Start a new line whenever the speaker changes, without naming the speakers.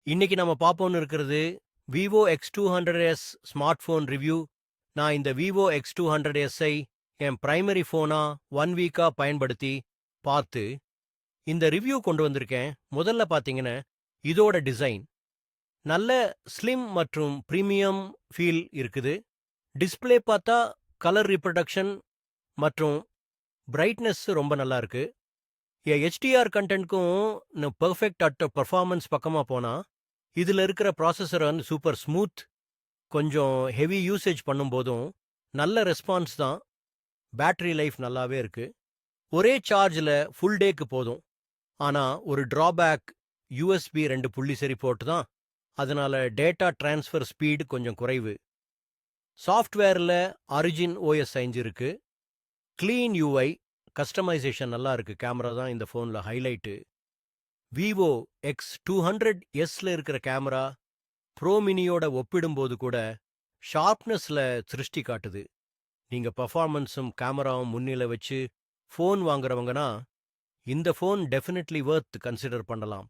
இன்னைக்கு நம்ம பார்ப்போம்னு இருக்கிறது Vivo X200s smart phone review. நான் இந்த விவோ X200s-ஐ என் பிரைமரி ஃபோனா 1 வீக்கா பயன்படுத்தி பார்த்து இந்த ரிவ்யூ கொண்டு வந்திருக்கேன். முதல்ல பார்த்தீங்கன்னா இதோட டிசைன் நல்ல ஸ்லிம் மற்றும் பிரீமியம் ஃபீல் இருக்குது. டிஸ்ப்ளே பார்த்தா கலர் ரீப்ரொடக்ஷன் மற்றும் பிரைட்னஸ் ரொம்ப நல்லா இருக்கு. HDR கண்டென்ட்க்கும் பெர்ஃபெக்ட் அட் பர்ஃபார்மன்ஸ் பக்கமா போனா இதுல இருக்கிற ப்ராசஸர் வந்து சூப்பர் ஸ்மூத். கொஞ்சம் ஹெவி யூசேஜ் பண்ணும்போதும் நல்ல ரெஸ்பான்ஸ் தான். பேட்டரி லைஃப் நல்லாவே இருக்கு. ஒரே சார்ஜில் ஃபுல் டேக்கு போதும். ஆனா ஒரு டிராபேக் USB 2 சரி போர்ட் தான். அதனால டேட்டா டிரான்ஸ்ஃபர் ஸ்பீடு கொஞ்சம் குறைவு. சாஃப்ட்வேர்ல ஆரிஜின் OS 5 இருக்கு. க்ளீன் UI கஸ்டமைசேஷன் நல்லா இருக்கு. கேமரா தான் இந்த ஃபோன்ல ஹைலைட்டு. விவோ X200s-ல இருக்கிற கேமரா ப்ரோ மினியோட ஒப்பிடும்போது கூட ஷார்ப்னஸ்ல திருஷ்டி காட்டுது. நீங்க பர்ஃபார்மன்ஸும் கேமராவும் முன்னிலை வச்சு ஃபோன் வாங்குறவங்கன்னா இந்த ஃபோன் டெஃபினெட்லி வர்த் கன்சிடர் பண்ணலாம்.